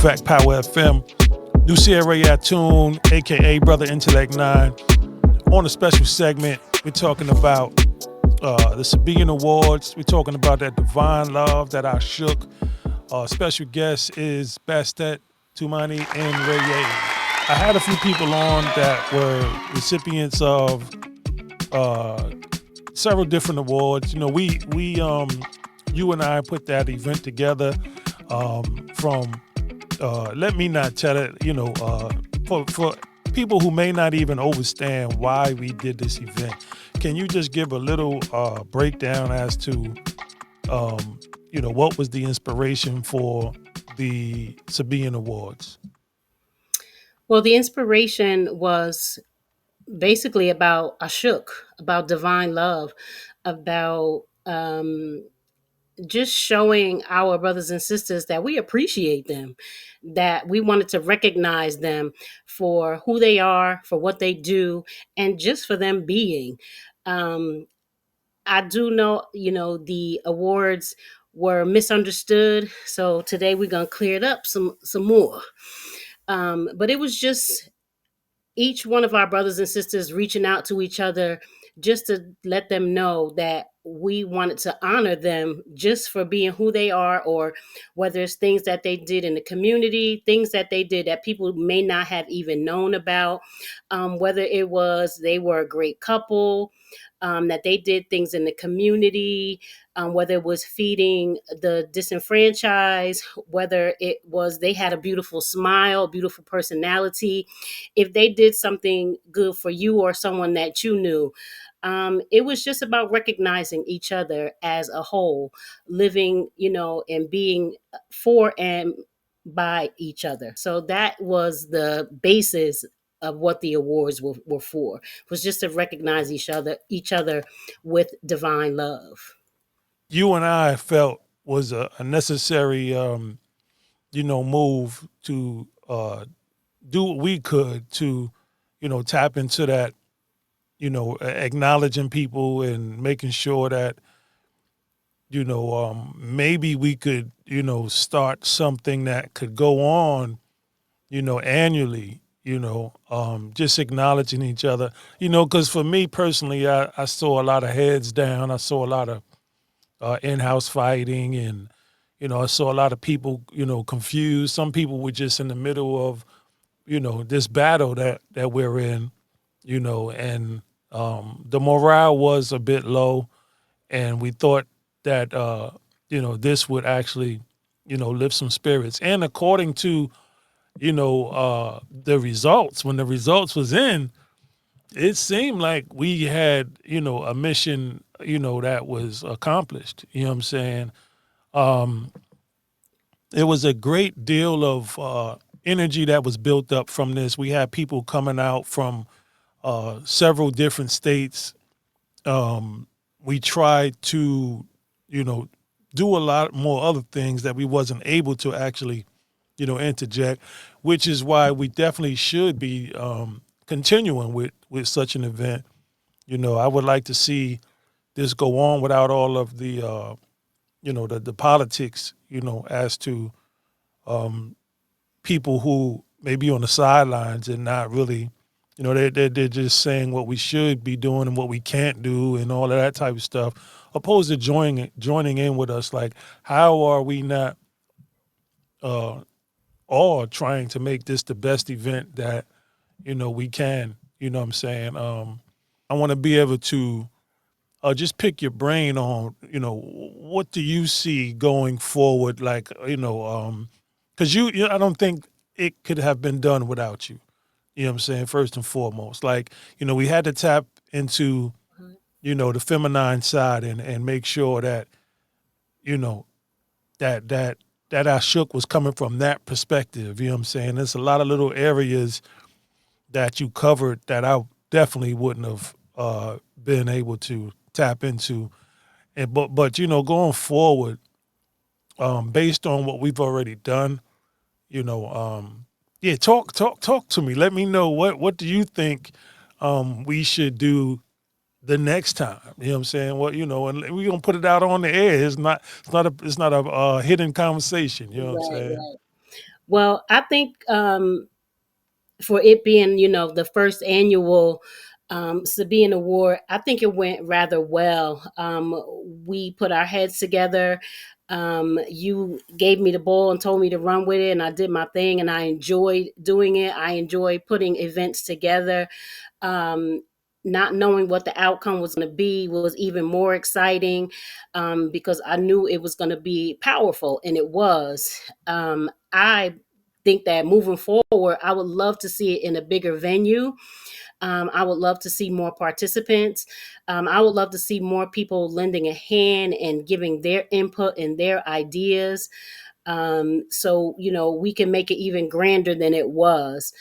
Fact Power FM. Lucia Ray Atun, aka Brother Intellect 9. On a special segment, we're talking about the Sabian Awards. We're talking about that divine love that I shook. Special guest is Bastet Tumaini En Re. I had a few people on that were recipients of several different awards. You and I put that event together from let me not tell it, for people who may not even understand why we did this event. Can you just give a little breakdown as to, what was the inspiration for the Sabian Awards? Well, the inspiration was basically about Ashuk, about divine love, about just showing our brothers and sisters that we appreciate them, that we wanted to recognize them for who they are, for what they do, and just for them being. Um, I do know, the awards were misunderstood. So today we're gonna clear it up some more. But it was just each one of our brothers and sisters reaching out to each other just to let them know that we wanted to honor them just for being who they are, or whether it's things that they did in the community, things that they did that people may not have even known about, whether it was they were a great couple, that they did things in the community, whether it was feeding the disenfranchised, whether it was they had a beautiful smile, beautiful personality. If they did something good for you or someone that you knew, it was just about recognizing each other as a whole, living, and being for and by each other. So that was the basis of what the awards were for, was just to recognize each other with divine love. You and I felt was a necessary, move to do what we could to, tap into that, acknowledging people and making sure that, maybe we could, start something that could go on, annually, just acknowledging each other, because for me personally, I saw a lot of heads down. I saw a lot of in-house fighting, and, I saw a lot of people, confused. Some people were just in the middle of, this battle that we're in, and the morale was a bit low, and we thought that this would actually, lift some spirits. And according to, the results, when the results was in, it seemed like we had, a mission, that was accomplished. You know what I'm saying? Um, it was a great deal of energy that was built up from this. We had people coming out from several different states. We tried to, you know, do a lot more other things that we wasn't able to actually, interject, which is why we definitely should be continuing with such an event. I would like to see this go on without all of the, the politics, as to people who may be on the sidelines and not really, they're just saying what we should be doing and what we can't do and all of that type of stuff, opposed to joining in with us. Like, how are we not uh, all trying to make this the best event that we can? You know what I'm saying? I want to be able to just pick your brain on, what do you see going forward? Like, because I don't think it could have been done without you. You know what I'm saying? First and foremost, like, we had to tap into, the feminine side and make sure that, you know, that our shook was coming from that perspective. You know what I'm saying? There's a lot of little areas that you covered that I definitely wouldn't have been able to tap into. And but going forward, based on what we've already done, yeah, talk to me. Let me know what do you think we should do the next time. You know what I'm saying? What and we're gonna put it out on the air. It's not a hidden conversation. You know what I'm Right, saying? right. Well, I think for it being, the first annual Sabine Award, I think it went rather well. We put our heads together. You gave me the ball and told me to run with it, and I did my thing, and I enjoyed doing it. I enjoyed putting events together. Um, Not knowing what the outcome was going to be was even more exciting, because I knew it was going to be powerful, and it was. I think that moving forward, I would love to see it in a bigger venue. I would love to see more participants. I would love to see more people lending a hand and giving their input and their ideas. So, we can make it even grander than it was.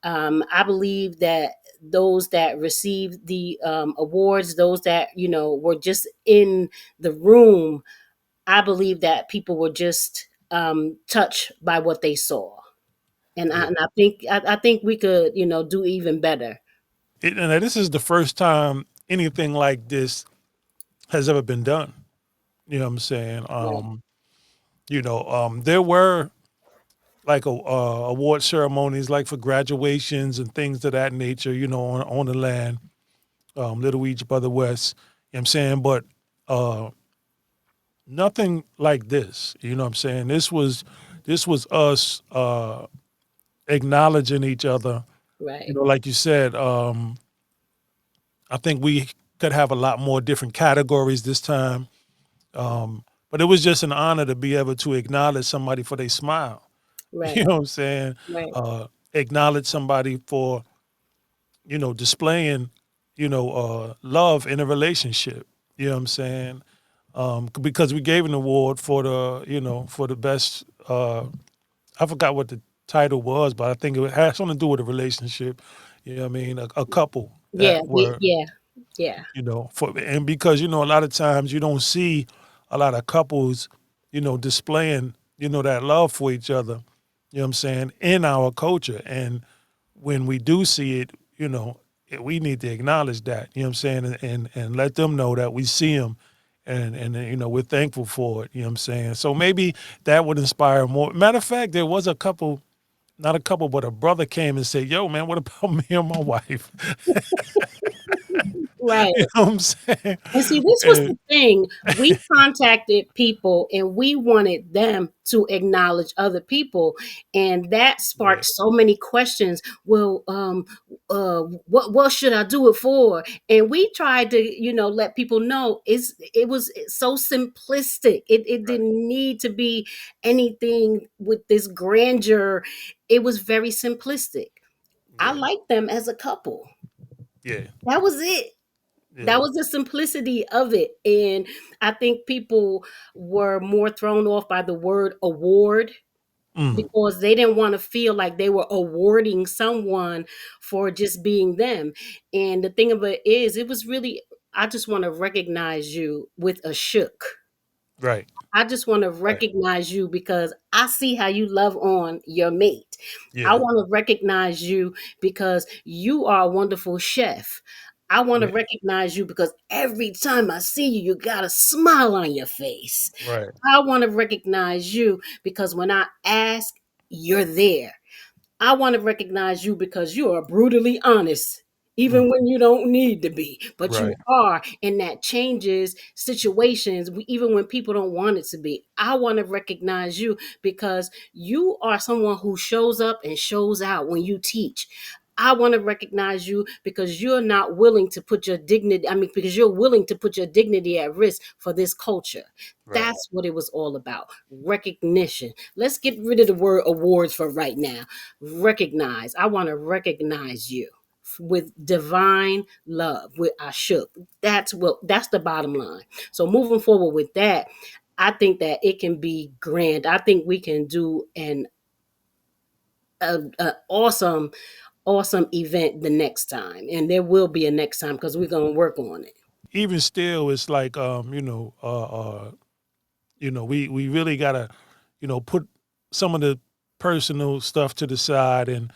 I believe that those that received the awards, those that, were just in the room, I believe that people were just touched by what they saw. And I, Yeah. and I think I think we could, do even better. And this is the first time anything like this has ever been done. You know what I'm saying? Right, There were like award ceremonies, like for graduations and things of that nature. On the land, Little Egypt, Brother West. You know what I'm saying, but uh, nothing like this. You know what I'm saying? This was us acknowledging each other. right, Like you said, I think we could have a lot more different categories this time. But it was just an honor to be able to acknowledge somebody for their smile. You right, know what I'm saying? right, Acknowledge somebody for, displaying, love in a relationship. You know what I'm saying? Because we gave an award for for the best. I forgot what the title was, but I think it has something to do with a relationship. You know what I mean? A couple yeah, that were, yeah, yeah, and because a lot of times you don't see a lot of couples, displaying, that love for each other. You know what I'm saying, in our culture, and when we do see it, we need to acknowledge that. You know what I'm saying, and let them know that we see them, and we're thankful for it. You know what I'm saying. So maybe that would inspire more. Matter of fact, there was a couple. Not a couple, but a brother came and said, "Yo, man, what about me and my wife?" right. You know what I'm saying? And see, this was And the thing. We contacted people and we wanted them to acknowledge other people. And that yeah, sparked so many questions. Well, what should I do it for? And we tried to, let people know it was so simplistic. It right, didn't need to be anything with this grandeur. It was very simplistic. I yeah, liked them as a couple. yeah, That was it. That yeah, was the simplicity of it. And I think people were more thrown off by the word award mm, because they didn't want to feel like they were awarding someone for just being them. And the thing of it is, it was really, I just want to recognize you with a shook. right, I just want to right, recognize you because I see how you love on your mate. I yeah, want to recognize you because you are a wonderful chef. I want to yeah, recognize you because every time I see you, you got a smile on your face. right, I want to recognize you because when I ask, you're there. I want to recognize you because you are brutally honest, mm, even when you don't need to be, but you right, are. And that changes situations, even when people don't want it to be. I want to recognize you because you are someone who shows up and shows out when you teach. I want to recognize you because you're not willing to put your dignity, I mean, because you're willing to put your dignity at risk for this culture. right. That's what it was all about. Recognition. Let's get rid of the word awards for right now. Recognize. I want to recognize you with divine love, with Ashuk. That's the bottom line. So moving forward with that, I think that it can be grand. I think we can do an awesome, awesome event the next time. And there will be a next time because we're gonna work on it. Even still, it's like we really gotta, put some of the personal stuff to the side and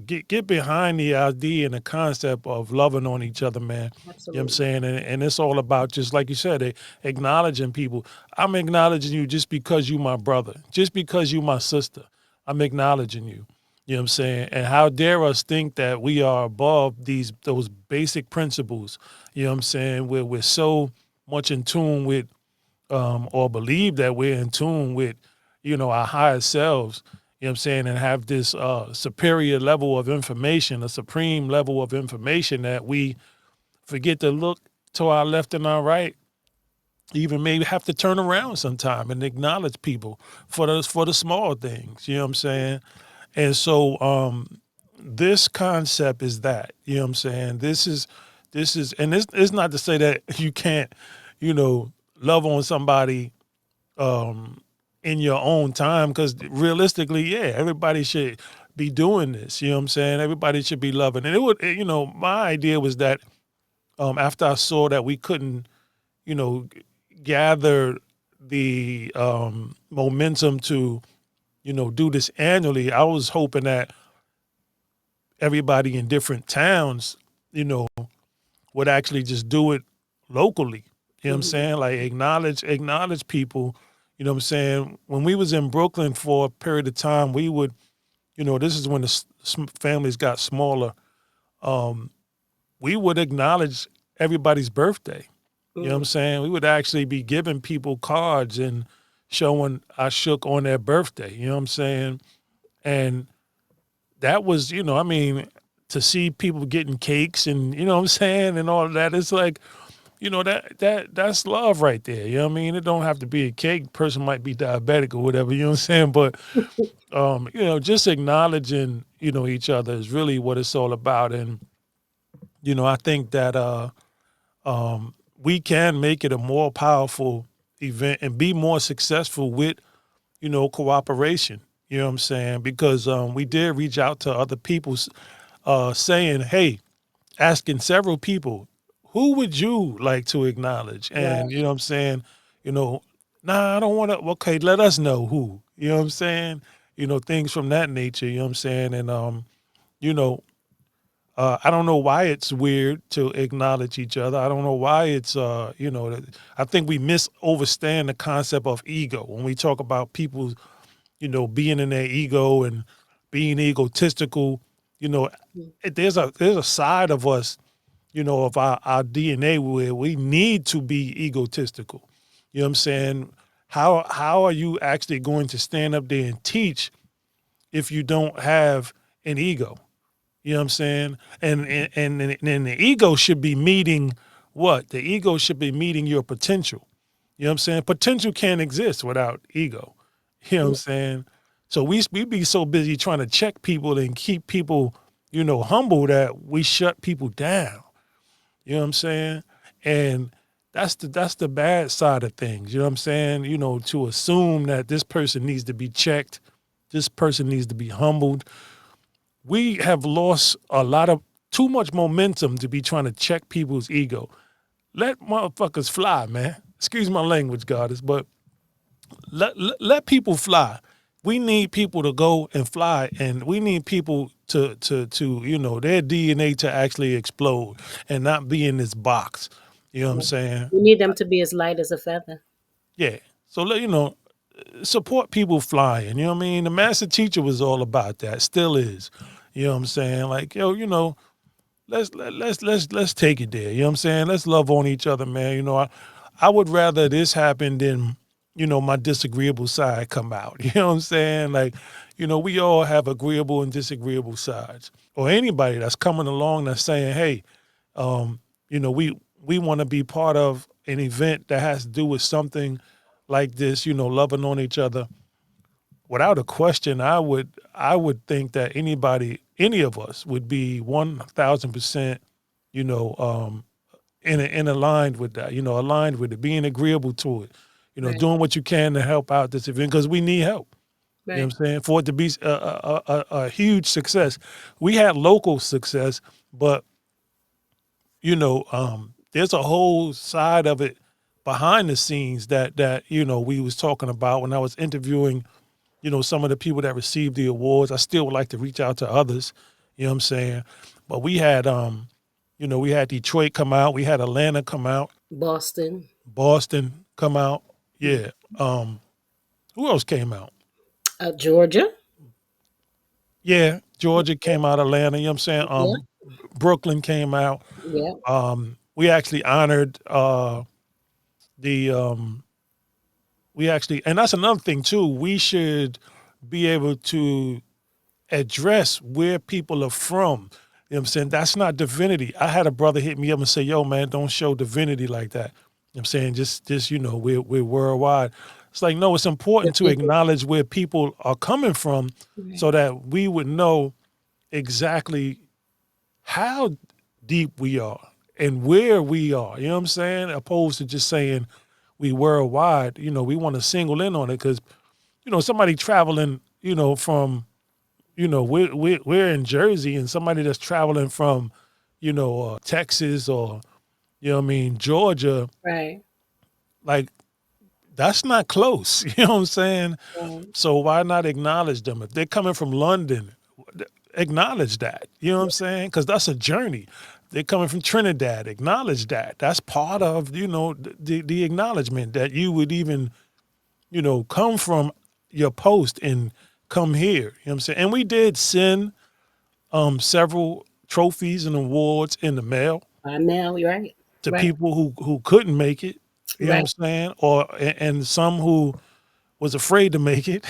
get behind the idea and the concept of loving on each other, man. You know what I'm Absolutely. saying? And it's all about, just like you said, acknowledging people. I'm acknowledging you just because you my brother, just because you my sister. I'm acknowledging you. You know what I'm saying? And how dare us think that we are above those basic principles, you know what I'm saying? We're so much in tune with or believe that we're in tune with, our higher selves, you know what I'm saying, and have this superior level of information, a supreme level of information that we forget to look to our left and our right, even maybe have to turn around sometime and acknowledge people for the small things, you know what I'm saying? And so this concept is that, you know what I'm saying? This is and it's not to say that you can't, you know, love on somebody in your own time, because realistically, yeah, everybody should be doing this, you know what I'm saying? Everybody should be loving. And my idea was that after I saw that we couldn't, gather the momentum to, do this annually, I was hoping that everybody in different towns, you know, would actually just do it locally. You know what I'm Mhm. saying? Like acknowledge people. You know what I'm saying? When we was in Brooklyn for a period of time, we would, this is when the families got smaller. Um, we would acknowledge everybody's birthday. You know what I'm Mm. saying? We would actually be giving people cards and showing I shook on their birthday. You know what I'm saying? And that was, I mean, to see people getting cakes and you know what I'm saying and all of that, it's like, that's love right there. You know what I mean? It don't have to be a cake. Person might be diabetic or whatever, you know what I'm saying? But just acknowledging, each other is really what it's all about. And, I think that we can make it a more powerful event and be more successful with, cooperation. You know what I'm saying? Because we did reach out to other people saying, hey, asking several people, who would you like to acknowledge? And Right. you know what I'm saying, you know, nah, I don't want to. Okay, let us know who. You know what I'm saying? Things from that nature. You know what I'm saying? And you know, I don't know why it's weird to acknowledge each other. I don't know why it's I think we misunderstand the concept of ego when we talk about people, being in their ego and being egotistical. You know, Mm. there's a side of us, of our DNA where we need to be egotistical. You know what I'm saying? How are you actually going to stand up there and teach if you don't have an ego? You know what I'm saying? And the ego should be meeting what? The ego should be meeting your potential. You know what I'm saying? Potential can't exist without ego. You know what I'm saying? So we be so busy trying to check people and keep people, humble that we shut people down. You know what I'm saying? And that's the bad side of things. You know what I'm saying? To assume that this person needs to be checked, this person needs to be humbled. We have lost a lot of too much momentum to be trying to check people's ego. Let motherfuckers fly, man. Excuse my language, goddess, but let people fly. We need people to go and fly, and we need people to their DNA to actually explode and not be in this box. You know what I'm Yeah. saying? We need them to be as light as a feather. Yeah. So support people flying. You know what I mean? The master teacher was all about that. Still is. You know what I'm saying? Like let's take it there. You know what I'm saying? Let's love on each other, man. I would rather this happen than, my disagreeable side come out. You know what I'm saying? Like, we all have agreeable and disagreeable sides. Or anybody that's coming along that's saying, hey, um, we want to be part of an event that has to do with something like this, loving on each other. Without a question, I would think that any of us would be 1,000%, you know, um, in aligned with that, aligned with it, being agreeable to it, Right. doing what you can to help out this event because we need help. You know Right. what I'm saying? For it to be a huge success. We had local success, but there's a whole side of it behind the scenes that we was talking about when I was interviewing, some of the people that received the awards. I still would like to reach out to others, you know what I'm saying? But we had Detroit come out, we had Atlanta come out, Boston. Boston come out. Mm. Yeah. Who else came out? Georgia. Yeah, Georgia came out, Atlanta, you know what I'm saying? Yep, Brooklyn came out. yep, We actually honored the we actually, and that's another thing too. We should be able to address where people are from. You know what I'm saying? That's not divinity. I had a brother hit me up and say, "Yo, man, don't show divinity like that." You know what I'm saying? Just we're worldwide. It's like, no, it's important to division. acknowledge where people are coming from so Right, that we would know exactly how deep we are and where we are. You know what I'm saying? Opposed to just saying we worldwide. We want to single in on it because somebody traveling, from we're in Jersey, and somebody that's traveling from Texas, or what I mean, Georgia, right, like that's not close. You know what I'm saying? right. So why not acknowledge them if they're coming from London? Acknowledge that. You know what I'm saying? Because that's a journey. They're coming from Trinidad. Acknowledge that. That's part of the acknowledgement that you would even come from your post and come here. You know what I'm saying? And we did send several trophies and awards in the mail By now, you're right, to right, people who couldn't make it. You know what right. I'm saying? And some who was afraid to make it.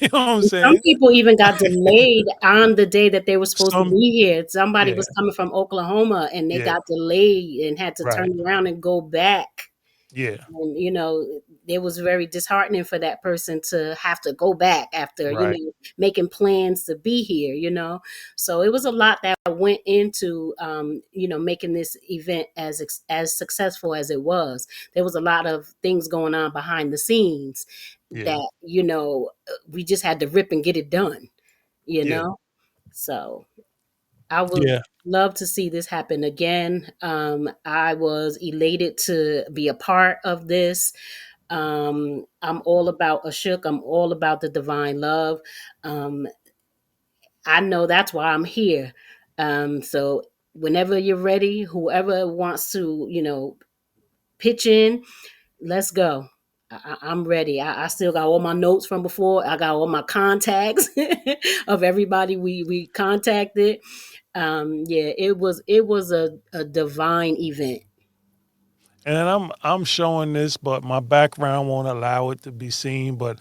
You know what I'm Some saying? people even got delayed on the day that they were supposed to Some, be here. Somebody yeah, was coming from Oklahoma and they yeah, got delayed and had to right, turn around and go back. yeah, And it was very disheartening for that person to have to go back after right, making plans to be here. So it was a lot that went into making this event as successful as it was. There was a lot of things going on behind the scenes yeah, that we just had to rip and get it done you yeah, know so I would yeah. love to see this happen again. I was elated to be a part of this. I'm all about Ashuk. I'm all about the divine love. Um, I know that's why I'm here. So whenever you're ready, whoever wants to, pitch in, let's go. I'm ready. I still got all my notes from before. I got all my contacts of everybody we contacted. Yeah, it was a divine event. And I'm showing this, but my background won't allow it to be seen. But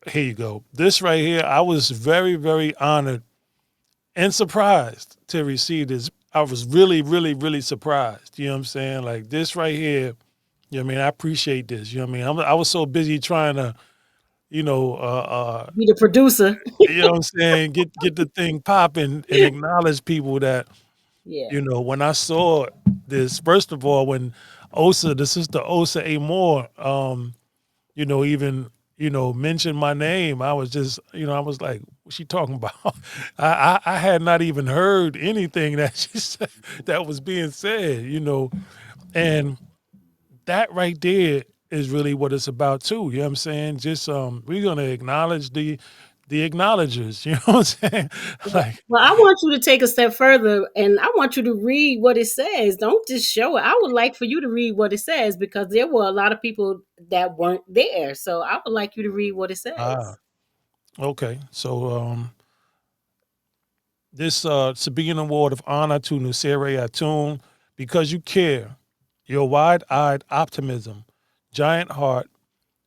here you go. This right here, I was very, very honored and surprised to receive this. I was really, really, really surprised. You know what I'm saying? Like this right here, you know what I mean? I appreciate this. You know what I mean? I was so busy trying to, you know, uh, uh, Be the producer. you know what I'm saying, get the thing popping and acknowledge people that, Yeah. when I saw this, first of all, when the sister Osa A. Moore, even mentioned my name, I was just, I was like, what's she talking about? I had not even heard anything that she said that was being said, and that right there is really what it's about too. You know what I'm saying? Just we're gonna acknowledge the acknowledgers. You know what I'm saying? Well, Like, well, I want you to take a step further and I want you to read what it says. Don't just show it. I would like for you to read what it says because there were a lot of people that weren't there. So I would like you to read what it ah, says. okay. So this Sabian Award of Honor to Nusere Atun because you care. Your wide-eyed optimism, giant heart,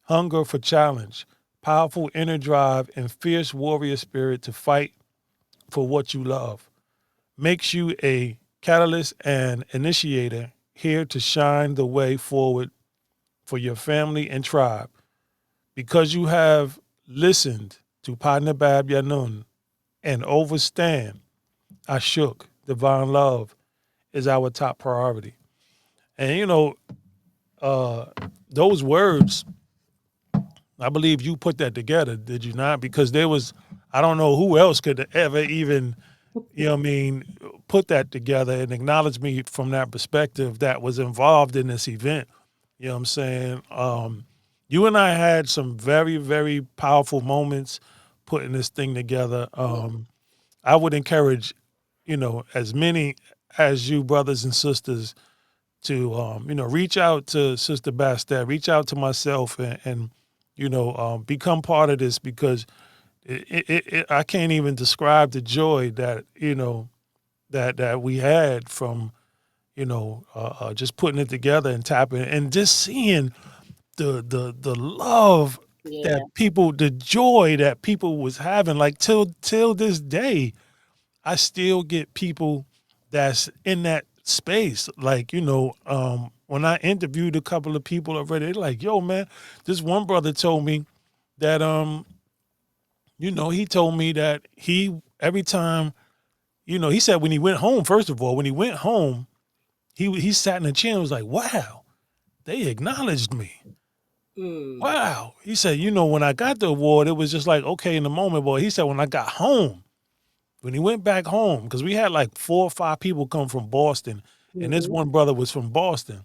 hunger for challenge, powerful inner drive, and fierce warrior spirit to fight for what you love makes you a catalyst and initiator here to shine the way forward for your family and tribe. Because you have listened to Partner Bab Yanun and overstand, I shook. Divine love is our top priority. And uh, those words, I believe you put that together, did you not? Because there was, I don't know who else could ever even, what I mean, put that together and acknowledge me from that perspective that was involved in this event. You know what I'm saying? You and I had some very, very powerful moments putting this thing together. Yeah. I would encourage, as many as you brothers and sisters to, reach out to Sister Bastet, reach out to myself, and become part of this because I can't even describe the joy that that we had from just putting it together and tapping and just seeing the love that Yeah. people, the joy that people was having, like till this day. I still get people that's in that space. Like, when I interviewed a couple of people already, they're like, yo, man, this one brother told me that he told me that he every time, he said when he went home, first of all, when he went home, he sat in a chair and was like, wow, they acknowledged me. Mm. Wow. He said, when I got the award, it was just like, okay, in the moment, boy. He said, when I got home, when he went back home, because we had like 4 or 5 people come from Boston, and this Mhm. one brother was from Boston,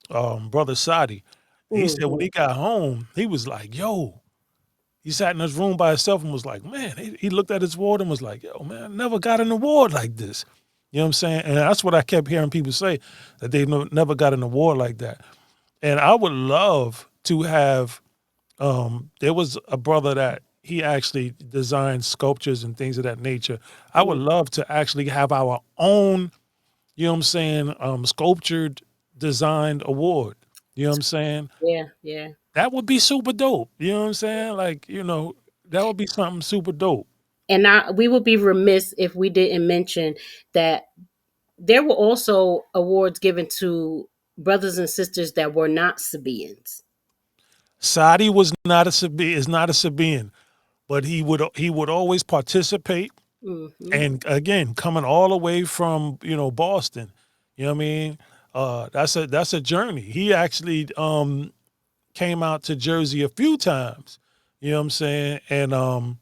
brother Sadi. He said when Mhm. he got home, he was like, yo, he sat in his room by himself and was like, man, he looked at his award and was like, yo, man, I never got an award like this. You know what I'm saying? And that's what I kept hearing people say, that they never got an award like that. And I would love to have, there was a brother that he actually designed sculptures and things of that nature. I would Mm. love to actually have our own, you know what I'm saying, sculptured designed award. You know what I'm saying? Yeah, yeah. That would be super dope. You know what I'm saying? Like, that would be something super dope. And we would be remiss if we didn't mention that there were also awards given to brothers and sisters that were not Sabaeans. Sadi was not a is not a Sabian, but he would always participate. Hmm. And again, coming all the way from Boston, you know what I mean. That's a journey. He actually came out to Jersey a few times. You know what I'm saying? And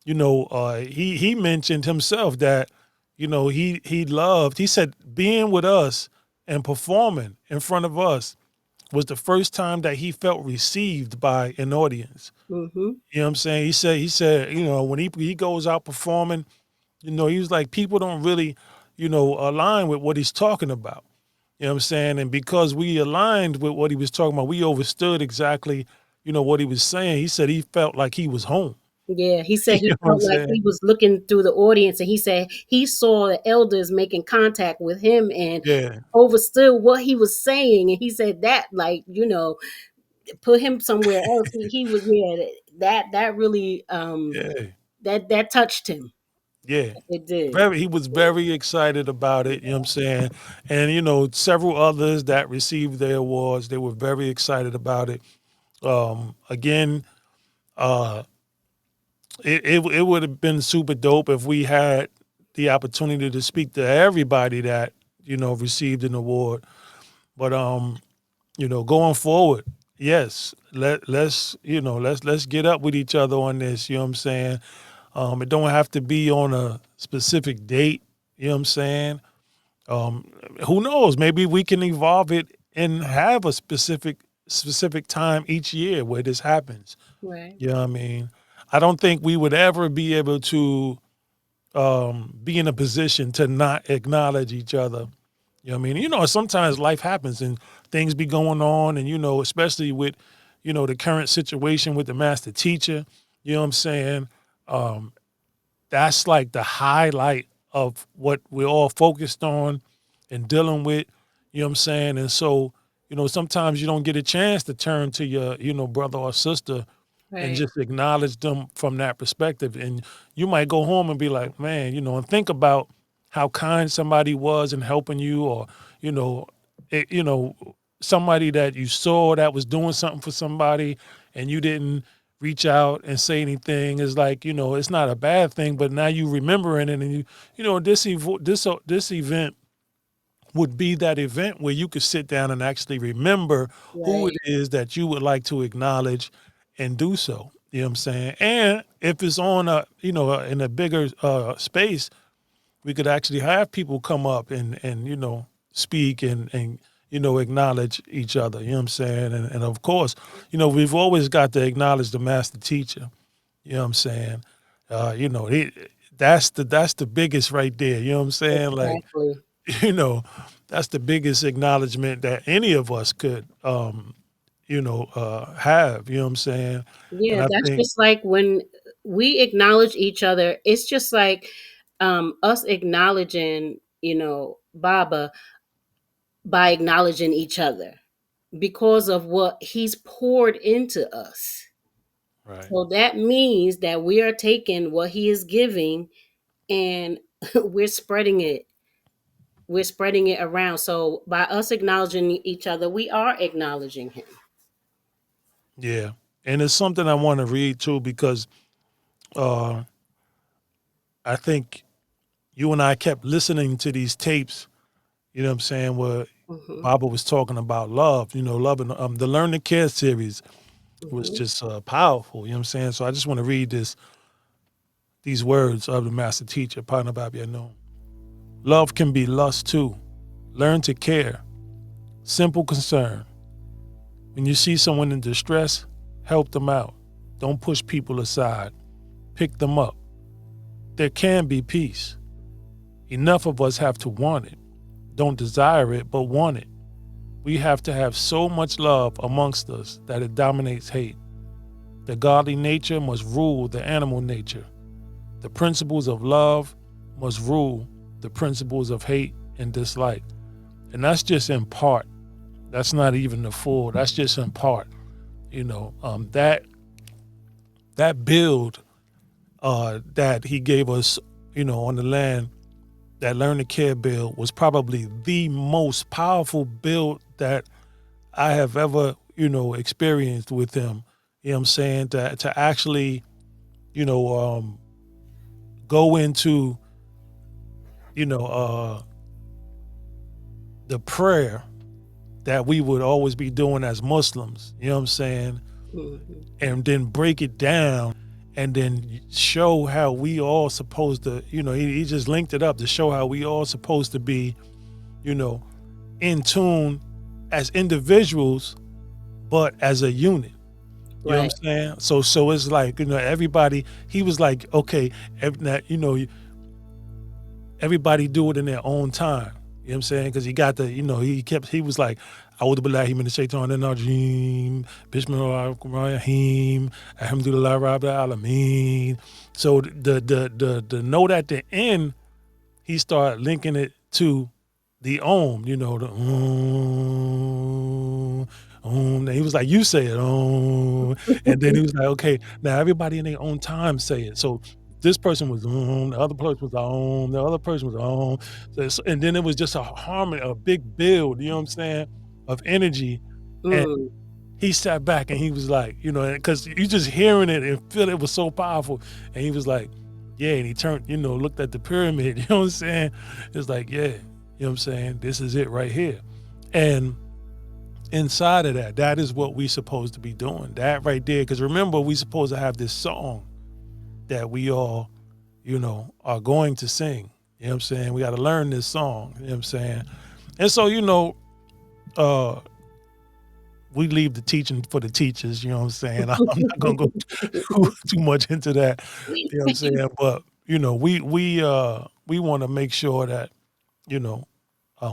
he mentioned himself that he loved. He said being with us and performing in front of us was the first time that he felt received by an audience. Hmm. You know what I'm saying? He said, when he goes out performing, he was like, people don't really, align with what he's talking about. You know what I'm saying? And because we aligned with what he was talking about, we understood exactly, what he was saying. He said he felt like he was home. Yeah, he said You he know what I'm felt like saying? he was looking through the audience, and he said he saw the elders making contact with him and Yeah, overstood what he was saying. And he said that, like, put him somewhere else. He was, yeah, that really yeah, that touched him. yeah. It did. He was very excited about it, you know what I'm saying? And, several others that received their awards, they were very excited about it. Again, uh, it would have been super dope if we had the opportunity to speak to everybody that received an award. But going forward, yes, let's get up with each other on this. You know what I'm saying? It don't have to be on a specific date. You know what I'm saying? Um, who knows? Maybe we can evolve it and have a specific time each year where this happens. Right. You know what I mean? I don't think we would ever be able to be in a position to not acknowledge each other. You know what I mean? Sometimes life happens and things be going on, and especially with the current situation with the master teacher. You know what I'm saying? Um, that's like the highlight of what we're all focused on and dealing with. You know what I'm saying? And so, sometimes you don't get a chance to turn to your, brother or sister and Right. just acknowledge them from that perspective. And you might go home and be like, man, and think about how kind somebody was in helping you, or, you know, it, you know, somebody that you saw that was doing something for somebody and you didn't reach out and say anything is like, it's not a bad thing, but now you remembering it, and this event would be that event where you could sit down and actually remember who it Right. is that you would like to acknowledge and do so. You know what I'm saying? And if it's on in a bigger space, we could actually have people come up and speak and acknowledge each other. You know what I'm saying? And of course, we've always got to acknowledge the master teacher. You know what I'm saying? He, that's the biggest right there. You know what I'm saying? Like, Exactly. you know, that's the biggest acknowledgement that any of us could, have. You know what I'm saying? And Yeah, I that's think, just like when we acknowledge each other. It's just like us acknowledging, Baba, by acknowledging each other because of what he's poured into us. Right. So that means that we are taking what he is giving and we're spreading it. We're spreading it around. So by us acknowledging each other, we are acknowledging him. Yeah. And it's something I want to read too because uh, I think you and I kept listening to these tapes, you know what I'm saying, where Hmm. Baba was talking about love, love and the Learn to Care series was Hmm. just powerful, you know what I'm saying? So I just want to read these words of the master teacher, Pana Babiano. Love can be lust too. Learn to care. Simple concern. When you see someone in distress, help them out. Don't push people aside. Pick them up. There can be peace. Enough of us have to want it. Don't desire it, but want it. We have to have so much love amongst us that it dominates hate. The godly nature must rule the animal nature. The principles of love must rule the principles of hate and dislike. And that's just in part. That's not even the full. That's just in part. That build that he gave us, on the land, that Learn to Care bill was probably the most powerful build that I have ever, experienced with him. You know what I'm saying? To actually, you know, um, go into, you know, uh, the prayer that we would always be doing as Muslims, you know what I'm saying? Hmm. And then break it down and then show how we all supposed to, he just linked it up to show how we all supposed to be, you know, in tune as individuals, but as a unit. You know what Right. I'm saying? So it's like, everybody, he was like, okay, everybody do it in their own time. You know what I'm saying? Because he got he was like, A'udhu billahi minash shaitanir rajim, Bismillahirrahmanirrahim, Alhamdulillah Rabbil Alameen. So the note at the end, he started linking it to the Om, the Om, Om. And he was like, you say it, Om. And then he was like, okay, now everybody in their own time say it. So this person was Om, the other person was Om, the other person was Om. And then it was just a harmony, a big build, you know what I'm saying, of energy. And Mm. he sat back and he was like, because you just hearing it and feel it was so powerful. And he was like, yeah. And he turned, looked at the pyramid, you know what I'm saying? It's like, yeah, you know what I'm saying? This is it right here. And inside of that, that is what we supposed to be doing. That right there. Because remember, we supposed to have this song that we all, are going to sing. You know what I'm saying? We got to learn this song. You know what I'm saying? And so, uh, we leave the teaching for the teachers, you know what I'm saying? I'm not gonna go too much into that, you know what I'm saying? But, we wanna make sure that, you know,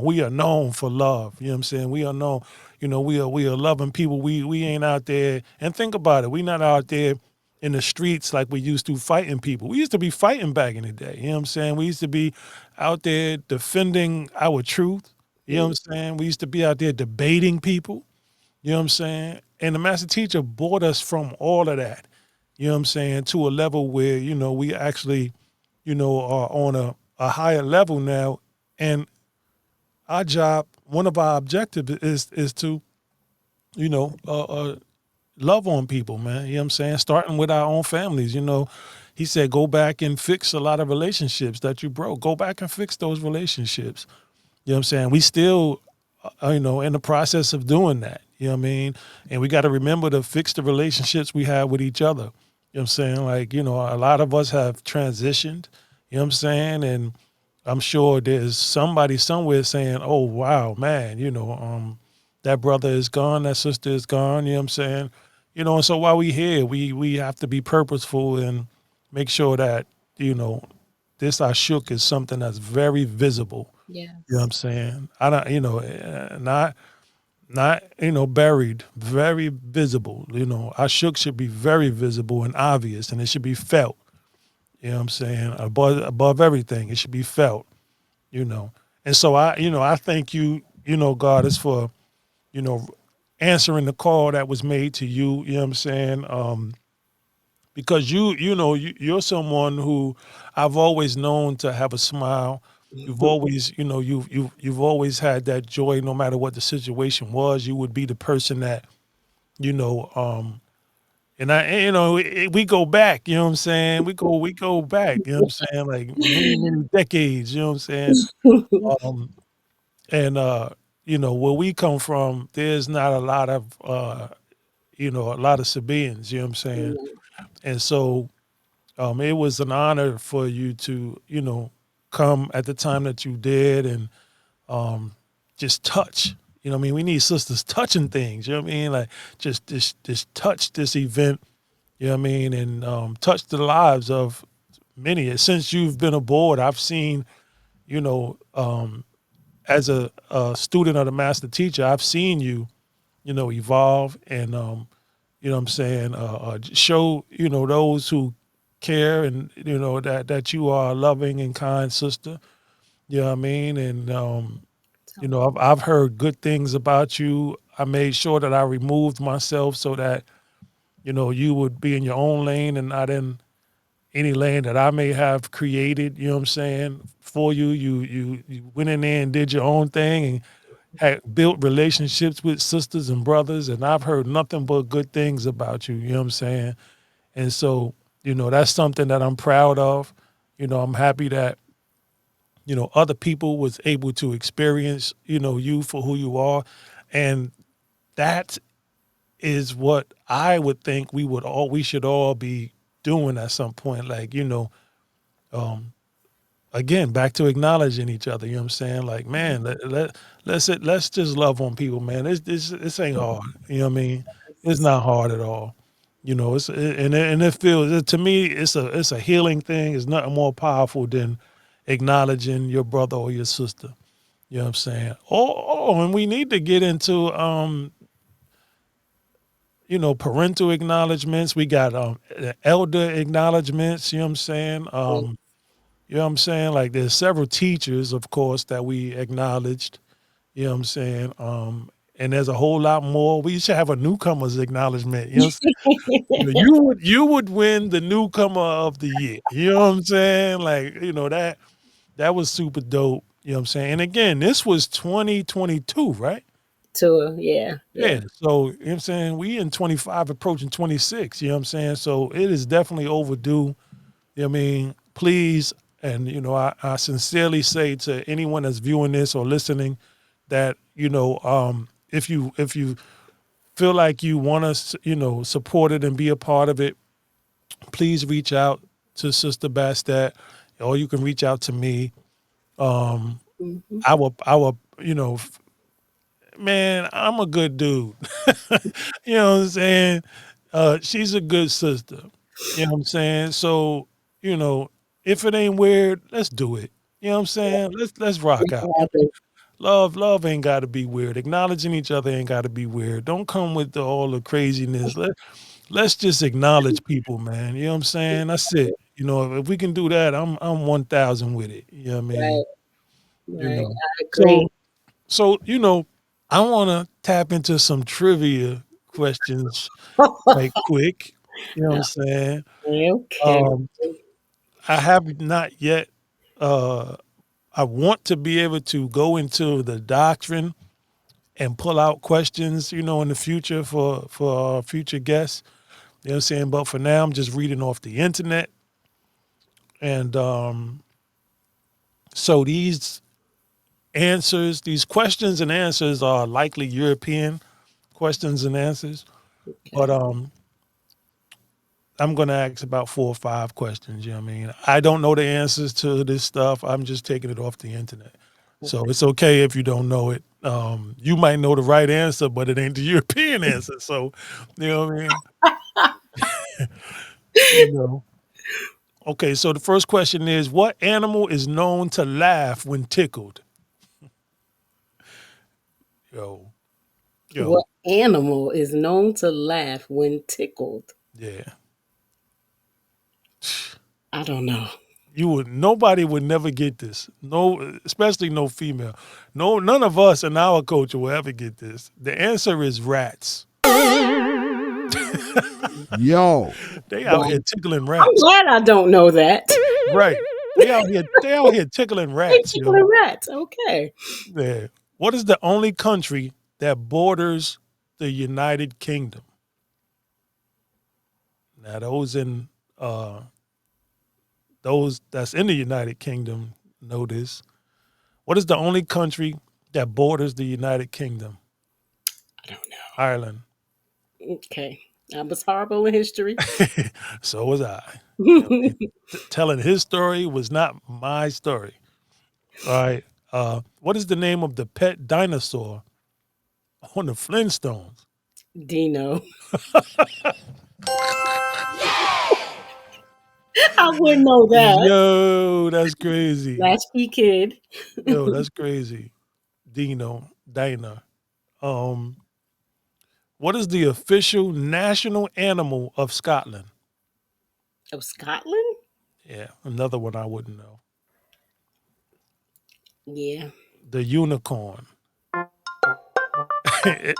we are known for love, you know what I'm saying? We are known, we are loving people. We ain't out there, and think about it, we not out there in the streets like we used to fighting people. We used to be fighting back in the day, you know what I'm saying? We used to be out there defending our truth, you know what I'm saying? We used to be out there debating people. You know what I'm saying? And the master teacher brought us from all of that, you know what I'm saying, to a level where, we actually, are on a higher level now. And our job, one of our objectives is to, you know, uh, uh, love on people, man. You know what I'm saying? Starting with our own families, He said, go back and fix a lot of relationships that you broke. Go back and fix those relationships. You know what I'm saying? We still, in the process of doing that. You know what I mean? And we got to remember to fix the relationships we have with each other. You know what I'm saying? Like, a lot of us have transitioned, you know what I'm saying? And I'm sure there's somebody somewhere saying, oh, wow, man, that brother is gone, that sister is gone, you know what I'm saying? And so while we here, we have to be purposeful and make sure that, you know, this Ashuk is something that's very visible, you know what I'm Yes. saying? I don't, not. not buried, very visible. Our shook should be very visible and obvious, and it should be felt. You know what I'm saying? Above everything, it should be felt. You know, and so I thank you, Goddess, for you know answering the call that was made to you. You know what I'm saying? Because you're someone who I've always known to have a smile. You've always, you've always had that joy, no matter what the situation was. You would be the person that, you know, and we go back. You know what I'm saying? We go back. You know what I'm saying? Like many many decades. You know what I'm saying? Um, and where we come from, there's not a lot of a lot of Sabaeans. You know what I'm saying? No, And so it was an honor for you to, come at the time that you did and um, just touch. You know what I mean? We need sisters touching things. You know what I mean? Like just touch this event. You know what I mean? And touch the lives of many. Since you've been aboard, I've seen, you know, as a student of the master teacher, I've seen you, evolve and you know what I'm saying, show, those who care and, that you are a loving and kind sister. You know what I mean? And, so I've heard good things about you. I made sure that I removed myself so that, you would be in your own lane and not in any lane that I may have created, you know what I'm saying, for you. You went in there and did your own thing and had built relationships with sisters and brothers, and I've heard nothing but good things about you, you know what I'm saying? And so, that's something that I'm proud of. I'm happy that, other people was able to experience, you for who you are. And that is what I would think we should all be doing at some point. Like, um, again, back to acknowledging each other. You know what I'm saying? Like, man, let's just love on people, man. This ain't hard. You know what I mean? It's not hard at all. And it feels to me it's a healing thing. It's nothing more powerful than acknowledging your brother or your sister. You know what I'm saying? And we need to get into parental acknowledgments. We got elder acknowledgments. You know what I'm saying? You know what I'm saying? Like there's several teachers, of course, that we acknowledged. You know what I'm saying? And there's a whole lot more. We should have a newcomers acknowledgement. You know, you would win the newcomer of the year. You know what I'm saying? Like that was super dope. You know what I'm saying? And again, this was 2022, right? tour, yeah, Yeah. yeah. So you know what I'm saying? We in 25 approaching 26. You know what I'm saying? So it is definitely overdue. You know what I mean? Please, and I sincerely say to anyone that's viewing this or listening that, if you feel like you want us, support it and be a part of it, please reach out to Sister Bastet, or you can reach out to me. Um, Hmm. I will, man, I'm a good dude. You know what I'm saying? She's a good sister. You know what I'm saying? So, you know, if it ain't weird, let's do it. You know what I'm saying? Let's rock out. You know, Exactly. love ain't got to be weird. Acknowledging each other ain't got to be weird. Don't come with all the craziness. Let's just acknowledge people, man. You know what I'm saying? That's it. If we can do that, I'm 1,000 with it. You know what I mean? Right, You right. know. I agree. So I want to tap into some trivia questions right quick. You know what I'm saying? Okay. Um, I have not yet. Uh, I want to be able to go into the doctrine and pull out questions, in the future for future guests. You know what I'm saying? But for now, I'm just reading off the internet, and so these questions and answers are likely European questions and answers. But Okay. I'm going to ask about 4 or 5 questions. You know what I mean? I don't know the answers to this stuff. I'm just taking it off the internet. So Okay. it's okay if you don't know it. You might know the right answer, but it ain't the European answer. So, you know what I mean? You know. Okay, so the first question is, what animal is known to laugh when tickled? Yo. Yo, What animal is known to laugh when tickled? yeah. I don't know. Nobody would never get this. No, especially no female. No, none of us in our culture will ever get this. The answer is rats. Yo, They out Wow. here tickling I'm rats. glad I don't know that. Right. They out here tickling They rats, yo. tickling rats. Okay. Yeah. What is the only country that borders the United Kingdom? Now uh those that's in the United Kingdom know this. What is the only country that borders the United Kingdom? I don't Ireland. know. Okay. I was horrible in history. So was I. You know, telling his story was not my story. All right. What is the name of the pet dinosaur on the Flintstones? Dino. I wouldn't know that. Yo, that's crazy. Latchkey kid. Yo, that's crazy. Dina. Um, what is the official national animal of Scotland? Of Scotland? Yeah, another one I wouldn't know. Yeah. The unicorn.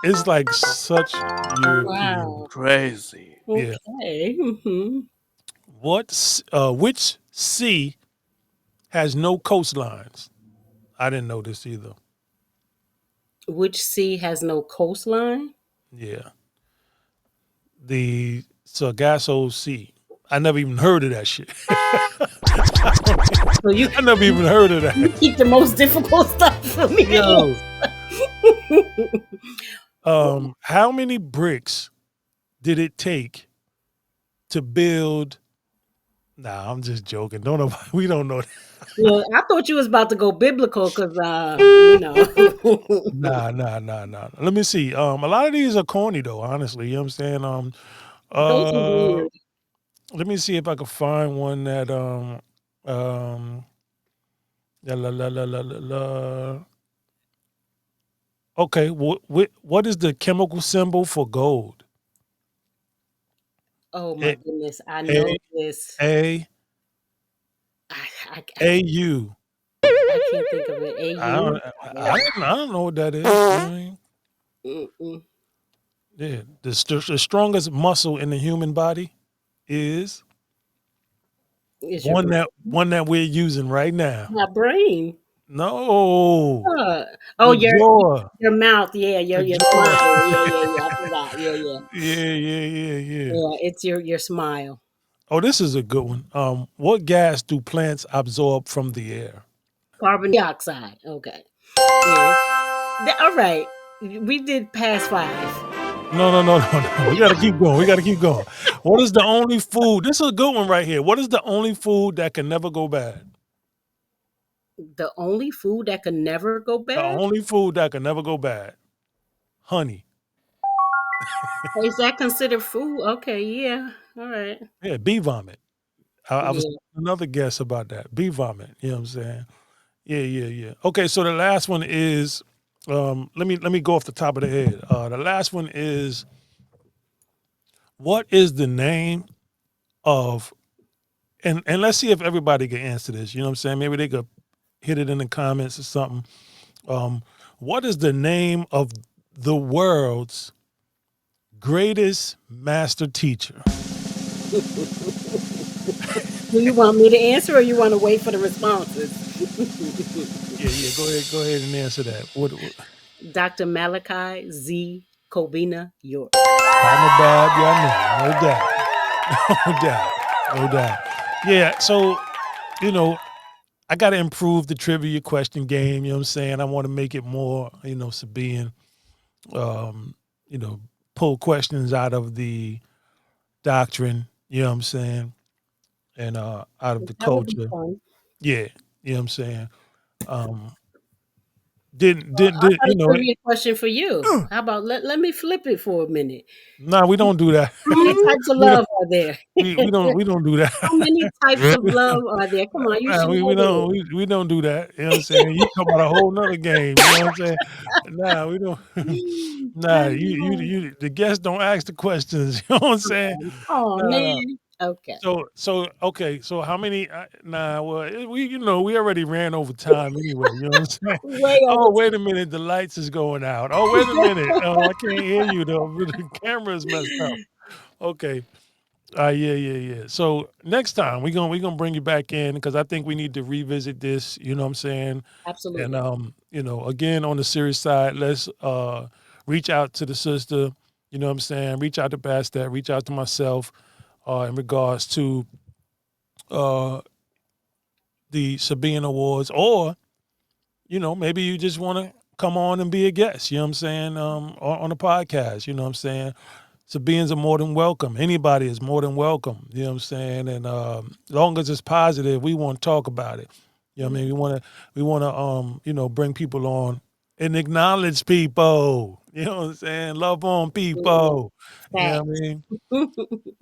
It's like such European. Wow. crazy. Yeah. Okay. Which sea has no coastlines? I didn't know this either. Which sea has no coastline? Yeah. The Sargasso Sea. I never even heard of that shit. So you I never even heard of you that. keep the most difficult stuff for me to Yo. answer. How many bricks did it take to build? Nah, I'm just joking. Don't know. We don't know that. Look, I thought you was about to go biblical because Nah. Let me see. A lot of these are corny though, honestly. You know what I'm saying? those are Uh weird. let me see if I can find one that um la la la la la la. La. Okay, what is the chemical symbol for gold? Oh my A goodness, I know A this. A I A U. I can't think of it. I AU? don't I don't know what that is. You know what I mean? Mm-mm. Yeah, the strongest muscle in the human body is Is your one that we're using right now. my brain? No, Uh, oh, the jaw, your mouth. Yeah, the your jaw. smile. Yeah. I forgot. Yeah. Yeah. Yeah, it's your smile. Oh, this is a good one. What gas do plants absorb from the air? Carbon dioxide. Okay. Yeah. All right. We did past five. No. We got to keep going. We got to keep going. What is the only food? This is a good one right here. What is the only food that can never go bad? The only food that could never go The bad? only food that can never go bad. Honey. Is that considered food? Okay, yeah. All right. Yeah, bee vomit. I was Yeah. another guess about that. Bee vomit. You know what I'm saying? Yeah. Okay, so the last one is let me go off the top of the head. The last one is what is the name of and let's see if everybody can answer this. You know what I'm saying? Maybe they could hit it in the comments or something. Um, what is the name of the world's greatest master teacher? Do you want me to answer or you want to wait for the responses? Yeah. Go ahead and answer that. What Dr. Malachi Z. Kobina York. Partner Bab, y'all know, no doubt. No doubt. No doubt. Yeah, so, you know, I got to improve the trivia question game. You know what I'm saying? I want to make it more, Sabian, um, you know, pull questions out of the doctrine, you know what I'm saying? And out of the That would be culture. fun. Yeah, you know what I'm saying? Um, didn't Got you a know? trivia question for you. How about let me flip it for a minute? Nah, we don't do that. How many types of we don't love are there? we don't do that. How many types of love are there? Come on, you Nah, should know this. we don't do that. You know what I'm saying? You talking about a whole nother game. You know what I'm saying? Nah, we don't. Nah, you the guests don't ask the questions. You know what I'm saying? Oh No, no. man. Okay. So okay. So how many? Nah, well, we we already ran over time anyway. You know what I'm saying? Way over Oh, wait a minute, the lights is going out. Oh, wait a minute. Oh, I can't hear you though. The camera's messed up. Okay. Yeah, yeah, yeah. So next time we gonna bring you back in because I think we need to revisit this. You know what I'm saying? And absolutely. again on the serious side, let's reach out to the sister. You know what I'm saying? Reach out to Bastet. Reach out to myself in regards to uh, the Sabine Awards, or maybe you just want to come on and be a guest. You know what I'm saying? On the podcast. You know what I'm saying? Sabians are more than welcome. Anybody is more than welcome. You know what I'm saying? And as long as it's positive, we want to talk about it. You know what I mean? Yeah. We want to bring people on and acknowledge people. You know what I'm saying? Love on Absolutely. people. You know what I Facts. mean?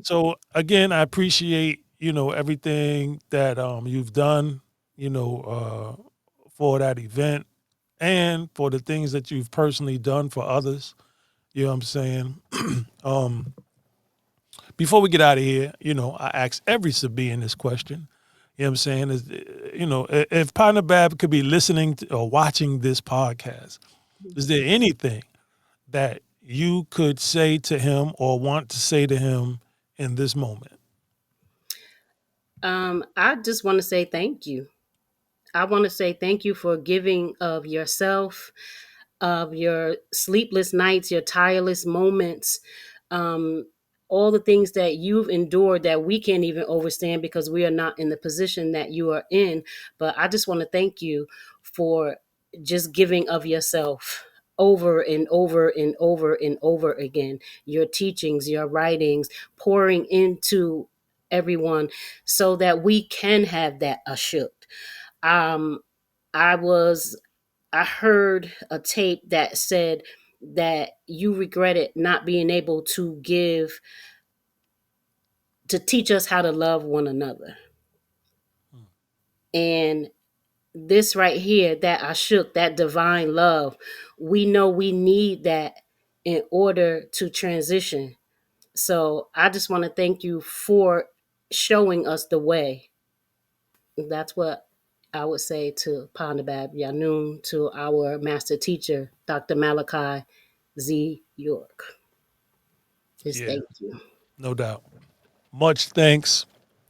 So again, I appreciate, everything that you've done, for that event and for the things that you've personally done for others. You know what I'm saying? um, Before we get out of here, I ask every Sabian this question. You know what I'm saying? If Partner Bab could be listening to, or watching this podcast, is there anything that you could say to him or want to say to him in this moment? I just want to say thank you. I want to say thank you for giving of yourself, of your sleepless nights, your tireless moments, um, all the things that you've endured that we can't even understand because we are not in the position that you are in. But I just want to thank you for just giving of yourself over and over and over and over again. Your teachings, your writings, pouring into everyone so that we can have that ashuk. Um, I was I heard a tape that said that you regretted not being able to teach us how to love one another. And this right here, that ashuk, that divine love, we know we need that in order to transition. So I just want to thank you for showing us the way. That's what I would say to Pandabab Yanun, to our master teacher, Dr. Malachi Z. York. Just Yeah, thank you. no doubt. Much thanks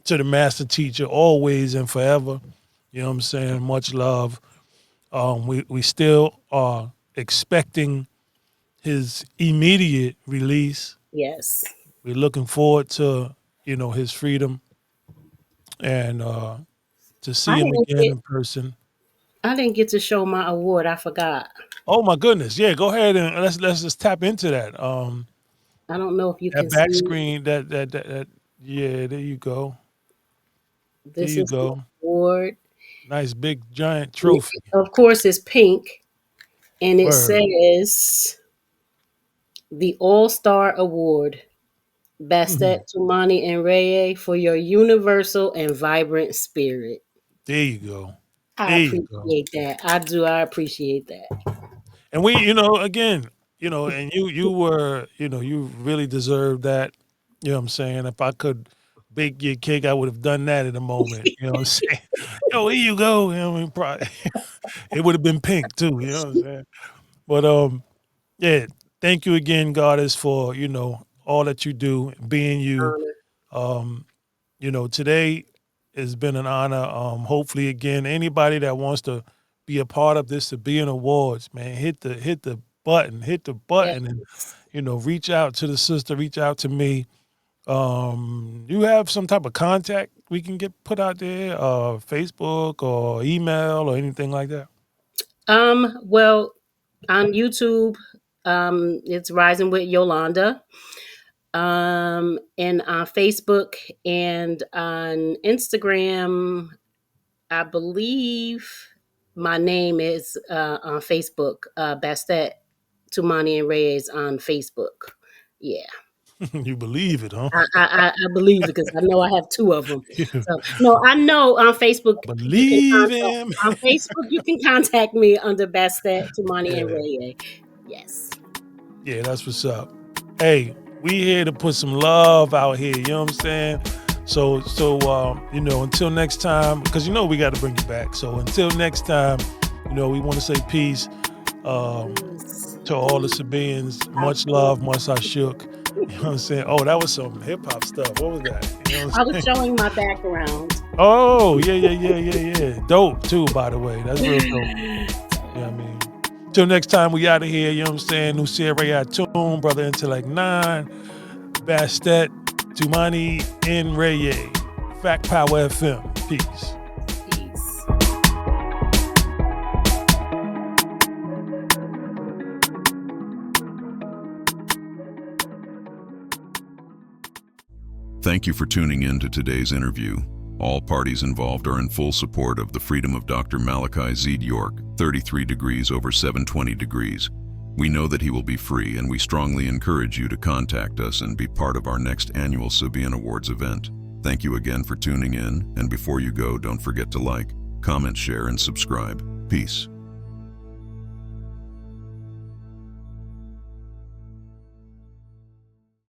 to the master teacher always and forever. You know what I'm saying? Much love. We still are expecting his immediate release. Yes. We're looking forward to, his freedom and to I see him didn't again get in person. I didn't get to show my award. I forgot. Oh my goodness. Yeah, go ahead and let's just tap into that. I don't know if you That can back see. screen, that yeah, there you go. There This you is the go. award. Nice big giant And trophy. of course, it's pink, and it Word. says the All Star Award, Mhm. Bastet Tumaini En Re, for your universal and vibrant spirit. There you go. I There you go. appreciate that. I do. I appreciate that. And we, again, and you were, you really deserve that. You know what I'm saying? If I could bake your cake, I would have done that in a moment. You know what I'm saying? Yo, here you go. You know what I mean? Probably, it would have been pink too. You know what I'm saying? But yeah, thank you again, Goddess, for all that you do, being you. Honor. Um, today has been an honor. Hopefully, again, anybody that wants to be a part of this to be in awards, man, hit the Yes. button, and reach out to the sister, reach out to me. You have some type of contact we can get put out there, Facebook or email or anything like that. Well, on YouTube, it's Rising with Yolanda. And on Facebook and on Instagram, I believe. my name is on Facebook. Bastet Tumaini En Re is on Facebook. Yeah. You believe it, huh? I believe it because I know I have two of them. You So no, I know on Facebook you can believe contact him. on Facebook you can contact me under Bastet Tumaini En Yeah. Re. Yes. Yeah, that's what's up. Hey, we here to put some love out here, you know what I'm saying? So until next time, because we got to bring you back. So until next time, we want to say peace Peace. to all the Sabians. Much Absolutely. love, much I shook. You know what I'm saying? Oh, that was some hip hop stuff. What was that? You know what I I'm was saying? showing my background. Oh, yeah. Dope too, by the way. That's real dope. You know what I mean? Till next time, we out of here. You know what I'm saying? Nusia Rayatun, Brother Intellect 9, Bastet Tumaini En Re, Fact Power FM. Peace. Peace. Thank you for tuning in to today's interview. All parties involved are in full support of the freedom of Dr. Malachi Z. York, 33 degrees over 720 degrees. We know that he will be free, and we strongly encourage you to contact us and be part of our next annual Sabian Awards event. Thank you again for tuning in, and before you go, don't forget to like, comment, share, and subscribe. Peace.